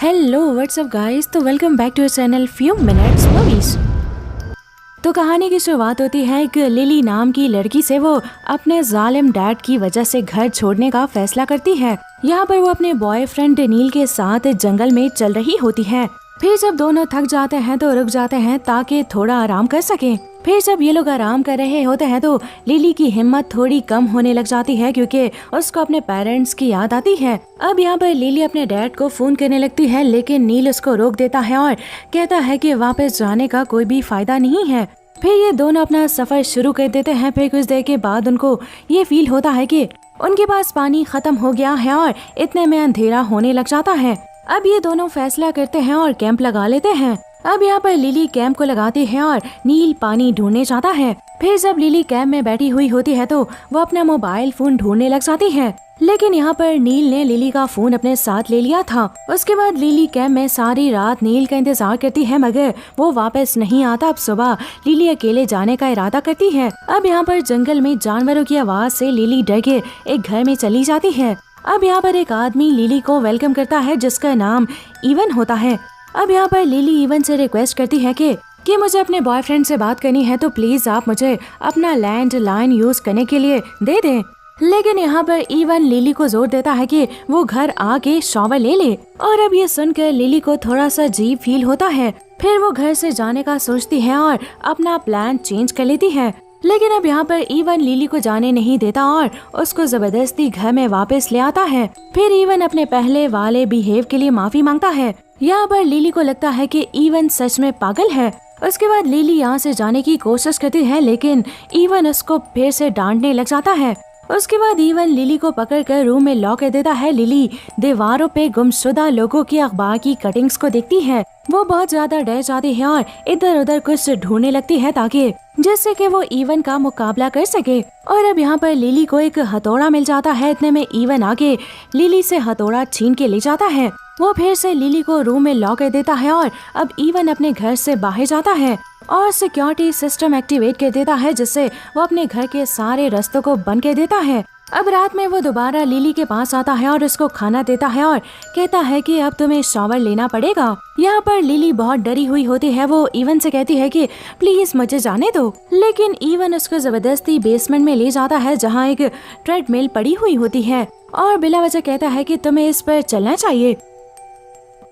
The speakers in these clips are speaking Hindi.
हेलो व्हाट्सअप गाइस, तो welcome back to channel few minutes movies. तो कहानी की शुरुआत होती है एक लिली नाम की लड़की से। वो अपने जालिम डैड की वजह से घर छोड़ने का फैसला करती है। यहाँ पर वो अपने बॉयफ्रेंड नील के साथ जंगल में चल रही होती है। फिर जब दोनों थक जाते हैं तो रुक जाते हैं ताकि थोड़ा आराम कर सकें। फिर जब ये लोग आराम कर रहे होते हैं तो लिली की हिम्मत थोड़ी कम होने लग जाती है क्योंकि उसको अपने पेरेंट्स की याद आती है। अब यहाँ पर लिली अपने डैड को फोन करने लगती है, लेकिन नील उसको रोक देता है और कहता है कि वापस जाने का कोई भी फायदा नहीं है। फिर ये दोनों अपना सफर शुरू कर देते हैं। फिर कुछ देर के बाद उनको ये फील होता है कि उनके पास पानी खत्म हो गया है और इतने में अंधेरा होने लग जाता है। अब ये दोनों फैसला करते हैं और कैंप लगा लेते हैं। अब यहाँ पर लिली कैंप को लगाती है और नील पानी ढूंढने जाता है। फिर जब लिली कैंप में बैठी हुई होती है तो वो अपना मोबाइल फोन ढूंढने लग जाती है, लेकिन यहाँ पर नील ने लिली का फोन अपने साथ ले लिया था। उसके बाद लिली कैंप में सारी रात नील का इंतजार करती है, मगर वो वापस नहीं आता। अब सुबह लिली अकेले जाने का इरादा करती है। अब यहाँ पर जंगल में जानवरों की आवाज से लिली डर के एक घर में चली जाती है। अब यहाँ पर एक आदमी लिली को वेलकम करता है जिसका नाम इवन होता है। अब यहाँ पर लिली इवन से रिक्वेस्ट करती है कि मुझे अपने बॉयफ्रेंड से बात करनी है, तो प्लीज आप मुझे अपना लैंडलाइन यूज करने के लिए दे दें। लेकिन यहाँ पर इवन लिली को जोर देता है कि वो घर आके शॉवर ले ले। और अब ये सुनकर लिली को थोड़ा सा अजीब फील होता है। फिर वो घर से जाने का सोचती है और अपना प्लान चेंज कर लेती है। लेकिन अब यहाँ पर इवन लिली को जाने नहीं देता और उसको जबरदस्ती घर में वापस ले आता है। फिर इवन अपने पहले वाले बिहेव के लिए माफी मांगता है। यहाँ पर लिली को लगता है कि इवन सच में पागल है। उसके बाद लिली यहाँ से जाने की कोशिश करती है, लेकिन इवन उसको फिर से डांटने लग जाता है। उसके बाद इवन लिली को पकड़कर रूम में लॉक कर देता है। लिली दीवारों पे गुमशुदा लोगों की अखबार की कटिंग्स को देखती है। वो बहुत ज्यादा डर जाती है और इधर उधर कुछ ढूंढने लगती है ताकि जिससे कि वो इवन का मुकाबला कर सके। और अब यहाँ पर लिली को एक हथौड़ा मिल जाता है। इतने में इवन आके लिली से हथौड़ा छीन के ले जाता है। वो फिर से लिली को रूम में लॉक कर देता है और अब इवन अपने घर से बाहर जाता है और सिक्योरिटी सिस्टम एक्टिवेट कर देता है, जिससे वो अपने घर के सारे रास्तों को बंद कर देता है। अब रात में वो दोबारा लिली के पास आता है और उसको खाना देता है और कहता है कि अब तुम्हें शॉवर लेना पड़ेगा। यहाँ पर लिली बहुत डरी हुई होती है। वो इवन से कहती है कि प्लीज मुझे जाने दो, लेकिन इवन उसको जबरदस्ती बेसमेंट में ले जाता है जहाँ एक ट्रेडमिल पड़ी हुई होती है और बिला वजह कहता है कि तुम्हें इस पर चलना चाहिए।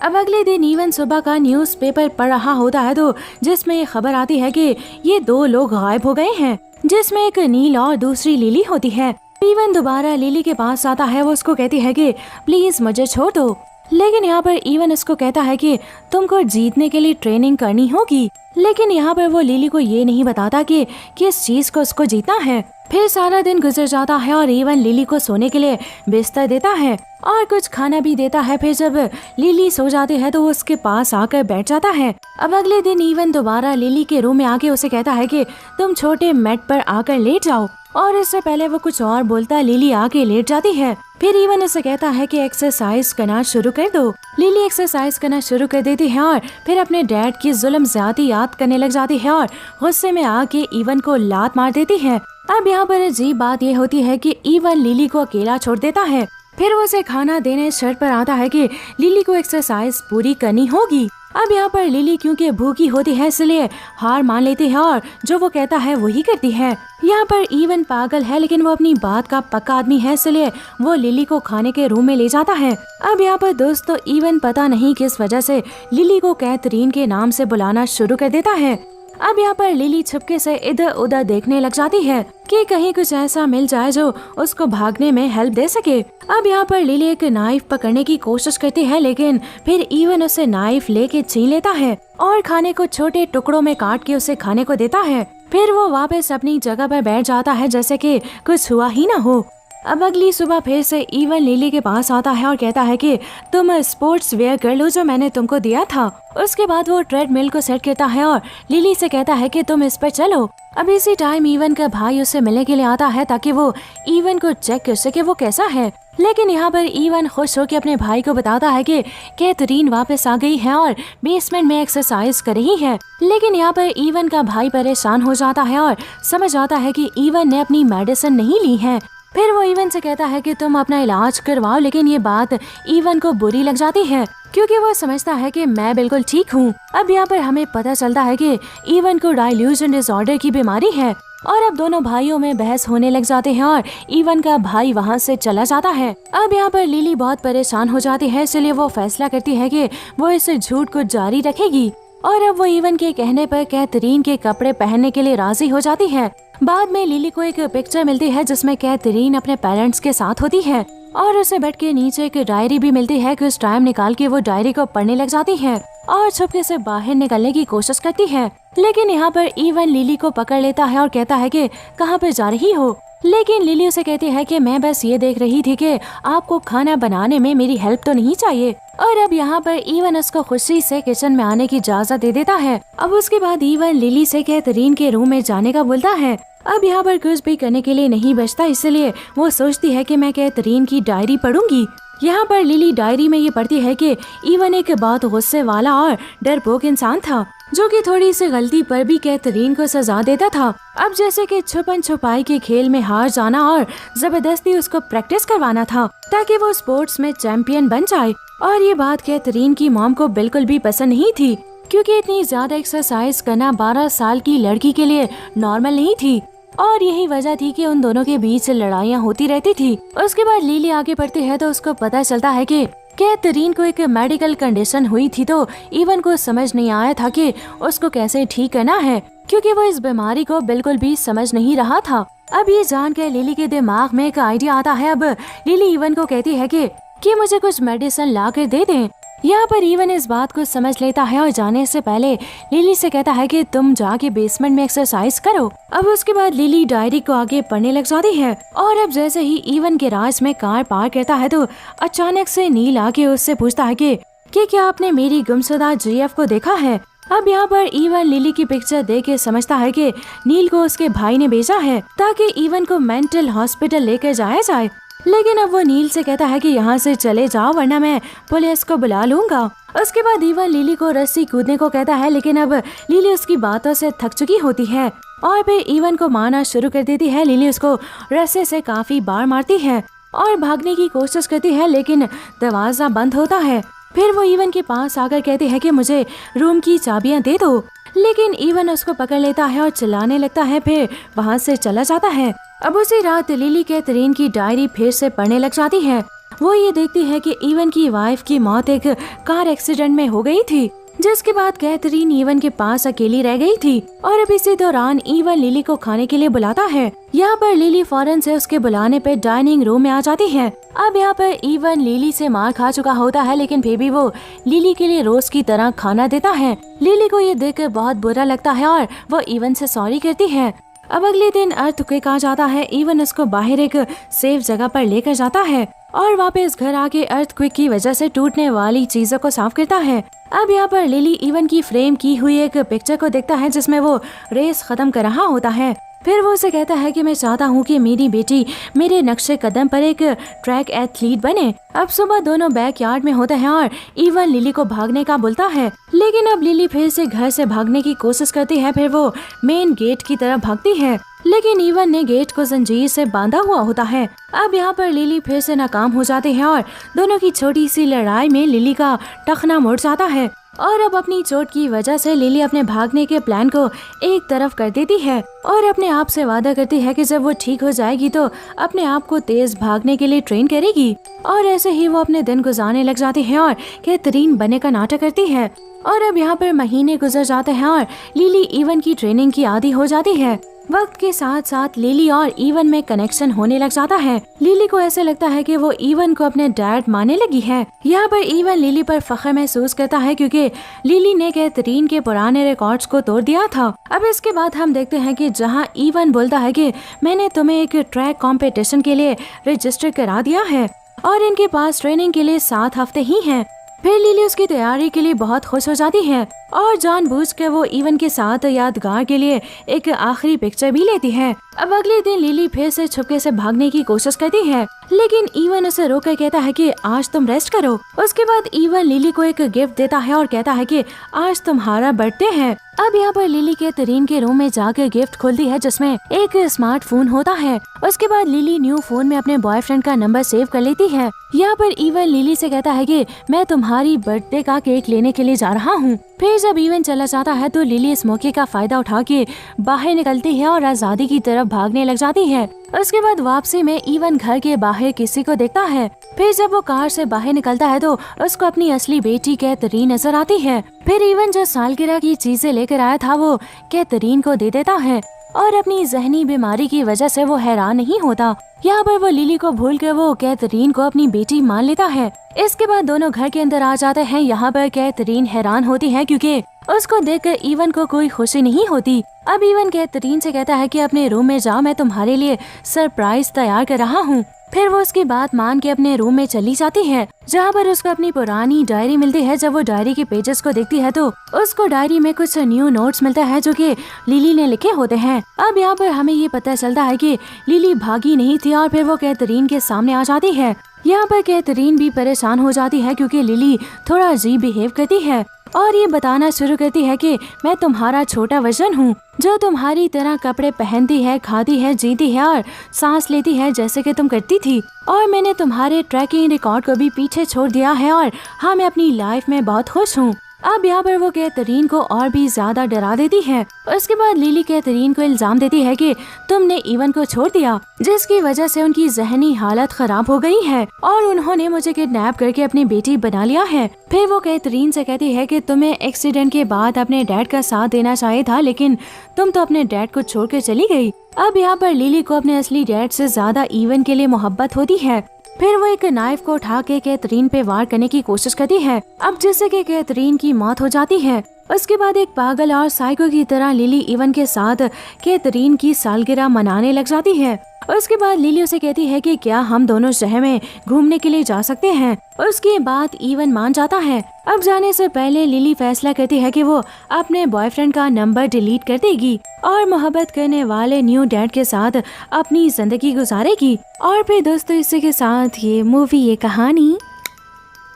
अब अगले दिन इवन सुबह का न्यूज़पेपर पढ़ रहा होता है तो जिसमें खबर आती है कि ये दो लोग गायब हो गए हैं, जिसमें एक नील और दूसरी लिली होती है। इवन दोबारा लिली के पास आता है। वो उसको कहती है कि प्लीज मुझे छोड़ दो, लेकिन यहाँ पर इवन उसको कहता है कि तुमको जीतने के लिए ट्रेनिंग करनी होगी। लेकिन यहाँ पर वो लिली को ये नहीं बताता कि किस चीज को उसको जीतना है। फिर सारा दिन गुजर जाता है और इवन लिली को सोने के लिए बिस्तर देता है और कुछ खाना भी देता है। फिर जब लिली सो जाती है तो वो उसके पास आकर बैठ जाता है। अब अगले दिन इवन दोबारा लिली के रूम में आके उसे कहता है कि तुम छोटे मैट पर आकर लेट जाओ, और इससे पहले वो कुछ और बोलता लिली आके लेट जाती है। फिर इवन उसे कहता है कि एक्सरसाइज करना शुरू कर दो। लिली एक्सरसाइज करना शुरू कर देती है और फिर अपने डैड की जुल्म ज्यादती याद करने लग जाती है और गुस्से में आके इवन को लात मार देती है। अब यहाँ पर अजीब बात ये होती है कि इवन लिली को अकेला छोड़ देता है। फिर वो उसे खाना देने शर्त पर आता है कि लिली को एक्सरसाइज पूरी करनी होगी। अब यहाँ पर लिली क्योंकि भूखी होती है इसलिए हार मान लेती है और जो वो कहता है वही करती है। यहाँ पर इवन पागल है, लेकिन वो अपनी बात का पक्का आदमी है, इसलिए वो लिली को खाने के रूम में ले जाता है। अब यहाँ पर दोस्तों इवन पता नहीं किस वजह से लिली को कैथरीन के नाम से बुलाना शुरू कर देता है। अब यहाँ पर लिली छुपके से इधर उधर देखने लग जाती है कि कहीं कुछ ऐसा मिल जाए जो उसको भागने में हेल्प दे सके। अब यहाँ पर लिली एक नाइफ पकड़ने की कोशिश करती है, लेकिन फिर इवन उसे नाइफ लेके छीन लेता है और खाने को छोटे टुकड़ों में काट के उसे खाने को देता है। फिर वो वापस अपनी जगह पर बैठ जाता है जैसे कि कुछ हुआ ही ना हो। अब अगली सुबह फिर से इवन लिली के पास आता है और कहता है कि तुम स्पोर्ट्स वेयर कर लो जो मैंने तुमको दिया था। उसके बाद वो ट्रेडमिल को सेट करता है और लिली से कहता है कि तुम इस पर चलो। अब इसी टाइम इवन का भाई उससे मिलने के लिए आता है ताकि वो इवन को चेक कर सके वो कैसा है। लेकिन यहाँ पर इवन खुश होकर अपने भाई को बताता है कि कैथरीन वापस आ गई है और बेसमेंट में एक्सरसाइज कर रही है। लेकिन यहाँ पर इवन का भाई परेशान हो जाता है और समझ आता है कि इवन ने अपनी मेडिसिन नहीं ली है। फिर वो इवन से कहता है कि तुम अपना इलाज करवाओ, लेकिन ये बात इवन को बुरी लग जाती है क्योंकि वो समझता है कि मैं बिल्कुल ठीक हूँ। अब यहाँ पर हमें पता चलता है कि इवन को डाइल्यूजन डिसऑर्डर की बीमारी है और अब दोनों भाइयों में बहस होने लग जाते हैं और इवन का भाई वहाँ से चला जाता है। अब यहाँ पर लिली बहुत परेशान हो जाती है, इसलिए वो फैसला करती है कि वो इस झूठ को जारी रखेगी और अब वो इवन के कहने पर कैथरीन के कपड़े पहनने के लिए राजी हो जाती है। बाद में लिली को एक पिक्चर मिलती है जिसमें कैथरीन अपने पेरेंट्स के साथ होती है और उसे बेड के नीचे एक डायरी भी मिलती है। कुछ टाइम निकाल के वो डायरी को पढ़ने लग जाती है और छुपके से बाहर निकलने की कोशिश करती है, लेकिन यहाँ पर इवन लिली को पकड़ लेता है और कहता है कि कहाँ पे जा रही हो। लेकिन लिली उसे कहती है कि मैं बस ये देख रही थी कि आपको खाना बनाने में मेरी हेल्प तो नहीं चाहिए। और अब यहाँ पर इवन उसको खुशी से किचन में आने की इजाजत दे देता है। अब उसके बाद इवन लिली से कैथरीन के रूम में जाने का बोलता है। अब यहाँ पर कुछ भी करने के लिए नहीं बचता, इसलिए वो सोचती है कि मैं कैथरीन की डायरी पढ़ूंगी। यहाँ पर लिली डायरी में ये पढ़ती है कि इवन एक बहुत गुस्से वाला और डरपोक इंसान था जो कि थोड़ी सी गलती पर भी कैथरीन को सजा देता था। अब जैसे कि छुपन छुपाई के खेल में हार जाना और जबरदस्ती उसको प्रैक्टिस करवाना था ताकि वो स्पोर्ट्स में चैंपियन बन जाए। और ये बात कैथरीन की मॉम को बिल्कुल भी पसंद नहीं थी क्योंकि इतनी ज्यादा एक्सरसाइज करना 12 साल की लड़की के लिए नॉर्मल नहीं थी और यही वजह थी कि उन दोनों के बीच लड़ाइयाँ होती रहती थी। उसके बाद लिली आगे बढ़ती है तो उसको पता चलता है कि कैथरीन को एक मेडिकल कंडीशन हुई थी, तो इवन को समझ नहीं आया था कि उसको कैसे ठीक करना है क्योंकि वो इस बीमारी को बिल्कुल भी समझ नहीं रहा था। अब ये जानकर लिली के दिमाग में एक आइडिया आता है। अब लिली इवन को कहती है कि मुझे कुछ मेडिसिन ला कर दे दें। यहाँ पर इवन इस बात को समझ लेता है और जाने से पहले लिली से कहता है कि तुम जाके बेसमेंट में एक्सरसाइज करो। अब उसके बाद लिली डायरी को आगे पढ़ने लग जाती है और अब जैसे ही इवन गैराज में कार पार्क करता है तो अचानक से नील आके उससे पूछता है कि क्या आपने मेरी गुमशुदा जीएफ को देखा है। अब यहाँ पर इवन लिली की पिक्चर देख के समझता है कि नील को उसके भाई ने भेजा है ताकि इवन को मेंटल हॉस्पिटल लेकर जाया जाए, लेकिन अब वो नील से कहता है कि यहाँ से चले जाओ वरना मैं पुलिस को बुला लूंगा। उसके बाद इवन लिली को रस्सी कूदने को कहता है, लेकिन अब लिली उसकी बातों से थक चुकी होती है और फिर इवन को मारना शुरू कर देती है। लिली उसको रस्से से काफी बार मारती है और भागने की कोशिश करती है, लेकिन दरवाजा बंद होता है। फिर वो इवन के पास आकर कहती है कि मुझे रूम की चाबियां दे दो, लेकिन इवन उसको पकड़ लेता है और चिल्लाने लगता है, फिर वहाँ से चला जाता है। अब उसी रात लिली कैथरीन की डायरी फिर से पढ़ने लग जाती है। वो ये देखती है कि इवन की वाइफ की मौत एक कार एक्सीडेंट में हो गई थी, जिसके बाद कैथरीन इवन के पास अकेली रह गई थी और अब इसी दौरान इवन लिली को खाने के लिए बुलाता है। यहाँ पर लिली फौरन से उसके बुलाने पे डाइनिंग रूम में आ जाती है। अब यहाँ पर इवन लिली से मार खा चुका होता है, लेकिन फिर भी वो लिली के लिए रोज की तरह खाना देता है। लिली को ये देखकर बहुत बुरा लगता है और वो इवन से सॉरी कहती है। अब अगले दिन अर्थक्वेक आ जाता है। इवन उसको बाहर एक सेफ जगह पर लेकर जाता है और वापस घर आके अर्थक्वेक की वजह से टूटने वाली चीजों को साफ करता है। अब यहाँ पर लिली इवन की फ्रेम की हुई एक पिक्चर को देखता है जिसमें वो रेस खत्म कर रहा होता है। फिर वो उसे कहता है कि मैं चाहता हूँ कि मेरी बेटी मेरे नक्शे कदम पर एक ट्रैक एथलीट बने। अब सुबह दोनों बैकयार्ड में होते हैं और इवन लिली को भागने का बोलता है, लेकिन अब लिली फिर से घर से भागने की कोशिश करती है। फिर वो मेन गेट की तरफ भागती है, लेकिन इवन ने गेट को जंजीर से बांधा हुआ होता है। अब यहाँ पर लिली फिर से नाकाम हो जाती है और दोनों की छोटी सी लड़ाई में लिली का टखना मुड़ जाता है और अब अपनी चोट की वजह से लिली अपने भागने के प्लान को एक तरफ कर देती है और अपने आप से वादा करती है कि जब वो ठीक हो जाएगी तो अपने आप को तेज भागने के लिए ट्रेन करेगी। और ऐसे ही वो अपने दिन गुजारने लग जाती है और कैथरीन बनने का नाटक करती है। और अब यहाँ पर महीने गुजर जाते हैं और लिली इवन की ट्रेनिंग की आदी हो जाती है। वक्त के साथ साथ लिली और इवन में कनेक्शन होने लग जाता है। लिली को ऐसे लगता है कि वो इवन को अपने डैड मानने लगी है। यहाँ पर इवन लिली पर फख्र महसूस करता है क्योंकि लिली ने कैथरीन के पुराने रिकॉर्ड्स को तोड़ दिया था। अब इसके बाद हम देखते हैं कि जहाँ इवन बोलता है कि मैंने तुम्हें एक ट्रैक कंपटीशन के लिए रजिस्टर करा दिया है और इनके पास ट्रेनिंग के लिए 7 हफ्ते ही हैं। फिर लिली उसकी तैयारी के लिए बहुत खुश हो जाती है और जानबूझकर वो इवन के साथ यादगार के लिए एक आखिरी पिक्चर भी लेती है। अब अगले दिन लिली फिर से छुपके से भागने की कोशिश करती है, लेकिन इवन उसे रोककर कहता है कि आज तुम रेस्ट करो। उसके बाद इवन लिली को एक गिफ्ट देता है और कहता है कि आज तुम्हारा बर्थडे है। अब यहाँ पर लिली कैथरीन के रूम में जाकर गिफ्ट खोलती है जिसमें एक स्मार्टफोन होता है। उसके बाद लिली न्यू फोन में अपने बॉयफ्रेंड का नंबर सेव कर लेती है। यहाँ पर इवन लिली से कहता है कि मैं तुम्हारी बर्थडे का केक लेने के लिए जा रहा हूँ। फिर जब इवन चला जाता है तो लिली इस मौके का फायदा उठा के बाहर निकलती है और आजादी की तरफ भागने लग जाती है। उसके बाद वापसी में इवन घर के बाहर किसी को देखता है। फिर जब वो कार से बाहर निकलता है तो उसको अपनी असली बेटी कैथरीन नजर आती है। फिर इवन जो सालगिरह की चीजें लेकर आया था वो कैथरीन को दे देता है और अपनी जहनी बीमारी की वजह से वो हैरान नहीं होता। यहाँ पर वो लिली को भूल कर वो कैथरीन को अपनी बेटी मान लेता है। इसके बाद दोनों घर के अंदर आ जाते हैं। यहाँ पर कैथरीन हैरान होती है क्योंकि उसको देखकर इवन को कोई खुशी नहीं होती। अब इवन कैथरीन से कहता है कि अपने रूम में जाओ, मैं तुम्हारे लिए सरप्राइज तैयार कर रहा हूँ। फिर वो उसकी बात मान के अपने रूम में चली जाती है जहाँ पर उसको अपनी पुरानी डायरी मिलती है। जब वो डायरी के पेजेस को देखती है तो उसको डायरी में कुछ न्यू नोट्स मिलता है जो कि लिली ने लिखे होते हैं। अब यहाँ पर हमें ये पता चलता है कि लिली भागी नहीं थी और फिर वो कैथरीन के सामने आ जाती है। यहाँ पर कैथरीन भी परेशान हो जाती है क्योंकि लिली थोड़ा अजीब बिहेव करती है और ये बताना शुरू करती है कि मैं तुम्हारा छोटा वर्जन हूँ जो तुम्हारी तरह कपड़े पहनती है, खाती है, जीती है और सांस लेती है जैसे कि तुम करती थी। और मैंने तुम्हारे ट्रैकिंग रिकॉर्ड को भी पीछे छोड़ दिया है और हाँ, मैं अपनी लाइफ में बहुत खुश हूँ। अब यहाँ पर वो कैथरीन को और भी ज्यादा डरा देती है। उसके बाद लिली कैथरीन को इल्जाम देती है कि तुमने इवन को छोड़ दिया जिसकी वजह से उनकी जहनी हालत खराब हो गई है और उन्होंने मुझे किडनैप करके अपनी बेटी बना लिया है। फिर वो कैथरीन से कहती है कि तुम्हें एक्सीडेंट के बाद अपने डैड का साथ देना चाहिए था, लेकिन तुम तो अपने डैड को छोड़कर चली गई। अब यहाँ पर लिली को अपने असली डैड से ज्यादा इवन के लिए मोहब्बत होती है। फिर वो एक नाइफ को उठा के कैथरीन पे वार करने की कोशिश करती है, अब जिससे कि कैथरीन की मौत हो जाती है। उसके बाद एक पागल और साइको की तरह लिली इवन के साथ कैथरीन की सालगिरह मनाने लग जाती है। उसके बाद लिली उसे कहती है कि क्या हम दोनों शहर में घूमने के लिए जा सकते हैं। उसकी बात इवन मान जाता है। अब जाने से पहले लिली फैसला करती है कि वो अपने बॉयफ्रेंड का नंबर डिलीट कर देगी और मोहब्बत करने वाले न्यू डैड के साथ अपनी जिंदगी गुजारेगी। और फिर दोस्तों इसी के साथ ये मूवी, ये कहानी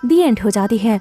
दी एंड हो जाती है।